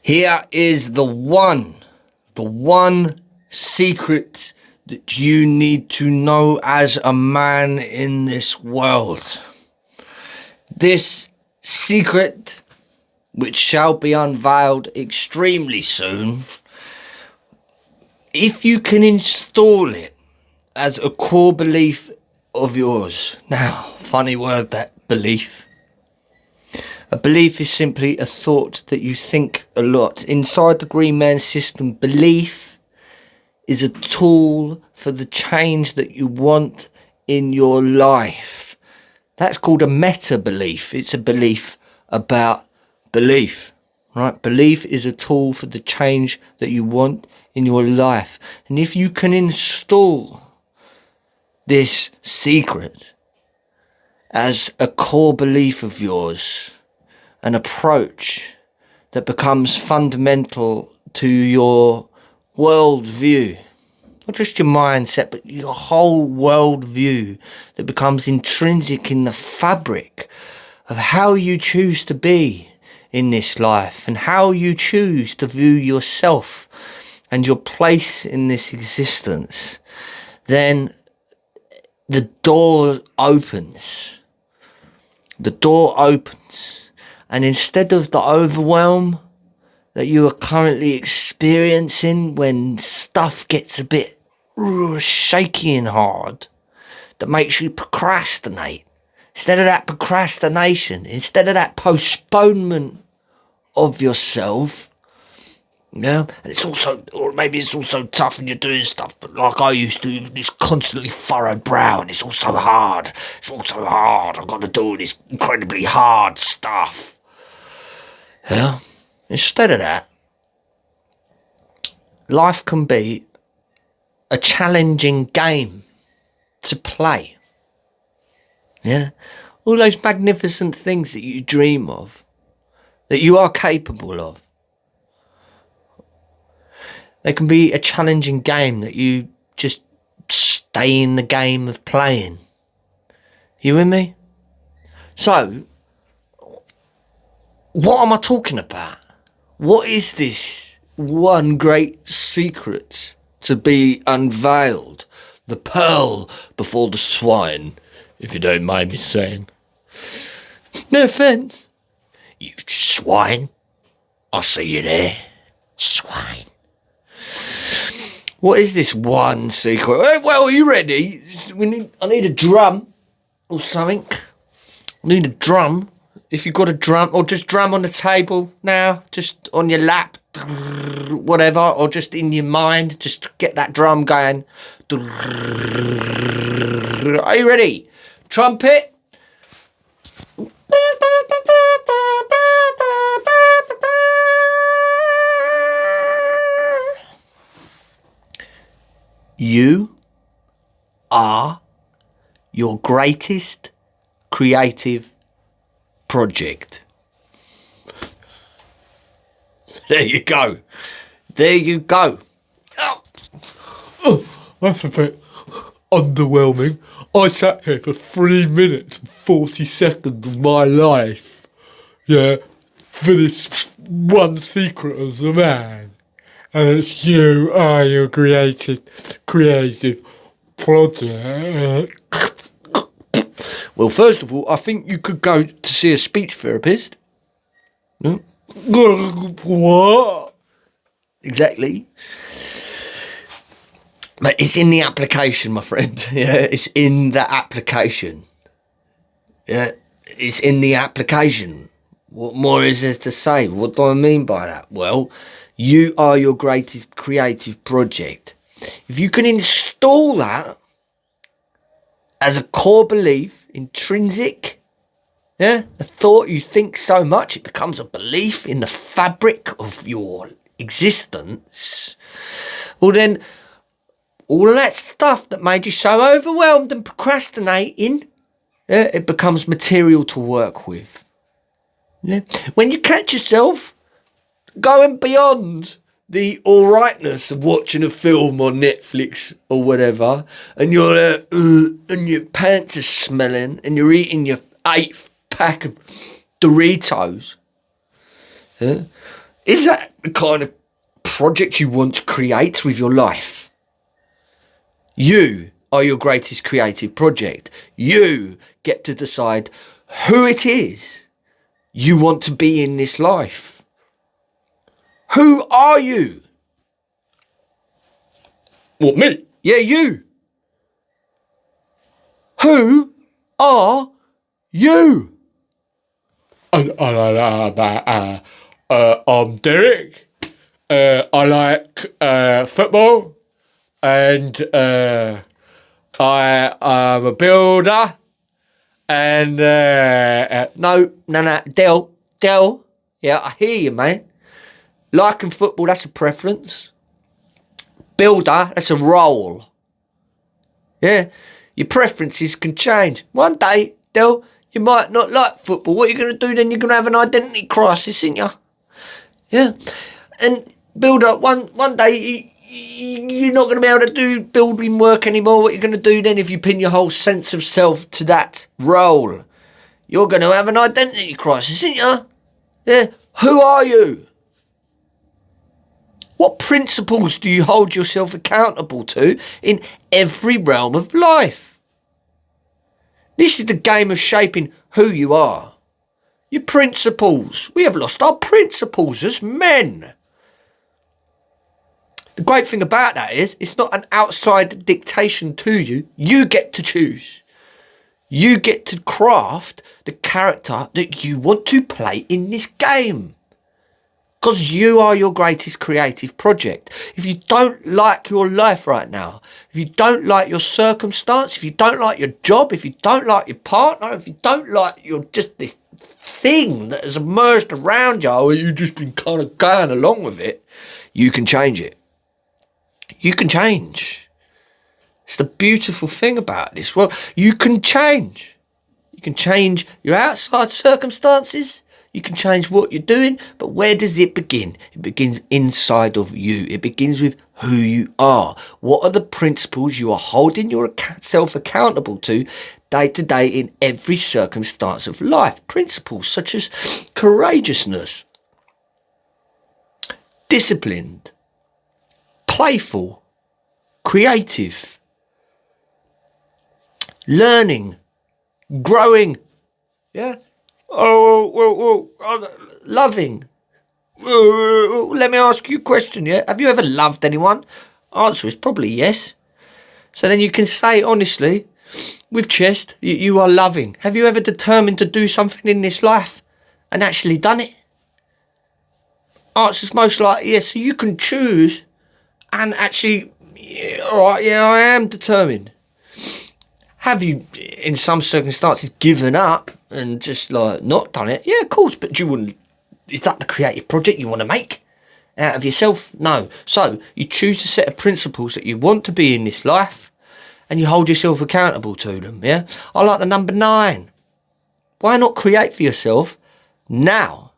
Here is the one secret that you need to know as a man in this world. This secret, which shall be unveiled extremely soon, if you can install it as a core belief of yours. Now, funny word, that belief. A belief is simply a thought that you think a lot. Inside the Green Man system, belief is a tool for the change that you want in your life. That's called a meta belief. It's a belief about belief, right? Belief is a tool for the change that you want in your life. And if you can install this secret as a core belief of yours, an approach that becomes fundamental to your worldview, not just your mindset, but your whole worldview, that becomes intrinsic in the fabric of how you choose to be in this life and how you choose to view yourself and your place in this existence, then the door opens. The door opens. And instead of the overwhelm that you are currently experiencing when stuff gets a bit shaky and hard, that makes you procrastinate, instead of that procrastination, instead of that postponement of yourself, and it's also, or maybe it's also tough when you're doing stuff, but like I used to, this constantly furrowed brow, and it's also hard. I've got to do all this incredibly hard stuff. Yeah. Instead of that, life can be a challenging game to play. Yeah. All those magnificent things that you dream of, that you are capable of, they can be a challenging game that you just stay in the game of playing. You with me? So, what am I talking about? What is this one great secret to be unveiled? The pearl before the swine, if you don't mind me saying. No offence. You swine. I see you there. Swine. What is this one secret? Well, are you ready? I need a drum or something. I need a drum. If you've got a drum, or just drum on the table now, just on your lap, whatever, or just in your mind, just get that drum going. Are you ready? Trumpet. You are your greatest creative project. There you go. Oh, that's a bit underwhelming. I sat here for 3 minutes and 40 seconds of my life, for this one secret as a man. And it's you are your creative project. Well, first of all, I think you could go to see a speech therapist. No? What? Exactly. But it's in the application, my friend. Yeah, it's in the application. Yeah, it's in the application. What more is there to say? What do I mean by that? Well, you are your greatest creative project. If you can install that as a core belief, intrinsic, a thought you think so much, it becomes a belief in the fabric of your existence, well then, all of that stuff that made you so overwhelmed and procrastinating, it becomes material to work with. Yeah? When you catch yourself going beyond the alrightness of watching a film on Netflix or whatever, and you're and your pants are smelling, and you're eating your 8th pack of Doritos, Is that the kind of project you want to create with your life? You are your greatest creative project. You get to decide who it is you want to be in this life. Who are you? What, me? Yeah, you. Who are you? I'm Derek. I like football, and I am a builder. And No, Del. Yeah, I hear you, mate. Liking football, that's a preference. Builder, that's a role. Yeah, your preferences can change. One day, Del, you might not like football. What are you going to do then? You're going to have an identity crisis, ain't you? Yeah. And builder, one day, you're not going to be able to do building work anymore. What are you going to do then if you pin your whole sense of self to that role? You're going to have an identity crisis, ain't you? Yeah. Who are you? What principles do you hold yourself accountable to in every realm of life? This is the game of shaping who you are. Your principles. We have lost our principles as men. The great thing about that is it's not an outside dictation to you. You get to choose. You get to craft the character that you want to play in this game. Because you are your greatest creative project. If you don't like your life right now, if you don't like your circumstance, if you don't like your job, if you don't like your partner, if you don't like your just this thing that has emerged around you, or you've just been kind of going along with it, you can change it. You can change. It's the beautiful thing about this world. You can change. You can change your outside circumstances. You can change what you're doing, but where does it begin? It begins inside of you. It begins with who you are. What are the principles you are holding yourself accountable to day to day in every circumstance of life? Principles such as courageousness, disciplined, playful, creative, learning, growing, yeah. Loving. Let me ask you a question, yeah? Have you ever loved anyone? Answer is probably yes. So then you can say honestly, with chest, you are loving. Have you ever determined to do something in this life and actually done it? Answer's most likely yes. So you can choose and actually, alright, yeah, I am determined. Have you, in some circumstances, given up and just like not done it? Yeah, of course, but you wouldn't. Is that the creative project you want to make out of yourself? No. So you choose a set of principles that you want to be in this life, and you hold yourself accountable to them. Yeah, I like the number 9. Why not create for yourself now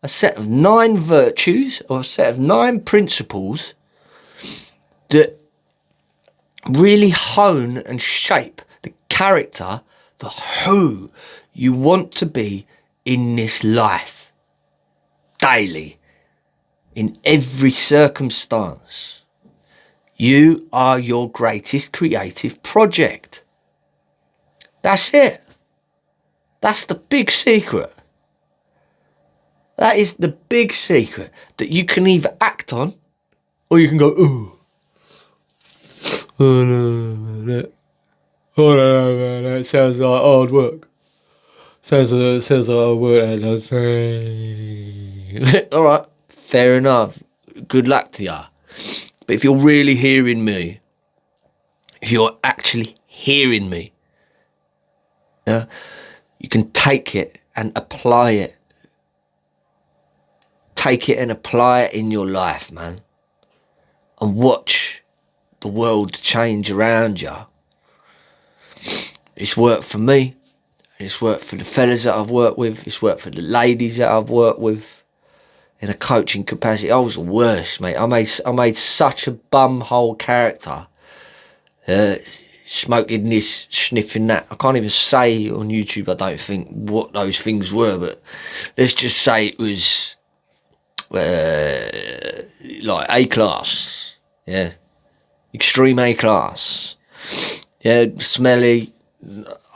a set of 9 virtues or a set of 9 principles that really hone and shape the character, the who you want to be in this life, daily, in every circumstance. You are your greatest creative project. That's it. That's the big secret. That is the big secret that you can either act on or you can go, ooh. Oh no, that sounds like hard work. Sounds like hard work. Alright, fair enough. Good luck to ya. But if you're really hearing me, if you're actually hearing me, yeah, you can take it and apply it. Take it and apply it in your life, man. And watch the world change around you. It's worked for me. It's worked for the fellas that I've worked with. It's worked for the ladies that I've worked with in a coaching capacity. I was the worst, mate. I made such a bumhole character. Smoking this, sniffing that. I can't even say on YouTube, I don't think, what those things were, but let's just say it was like A class, yeah, extreme A class, yeah, smelly,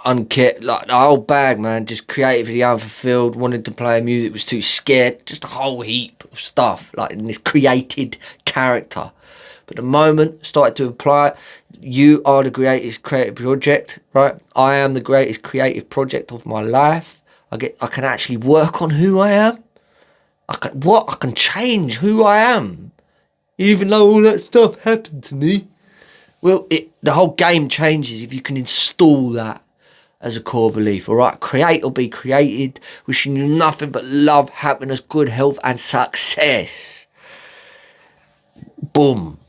unkept, like the whole bag, man. Just creatively unfulfilled, wanted to play music, was too scared. Just a whole heap of stuff, like in this created character. But the moment I started to apply it, you are the greatest creative project, right? I am the greatest creative project of my life. I can actually work on who I am. I can change who I am, even though all that stuff happened to me. Well, the whole game changes if you can install that as a core belief. All right, create or be created. Wishing you nothing but love, happiness, good health, and success. Boom.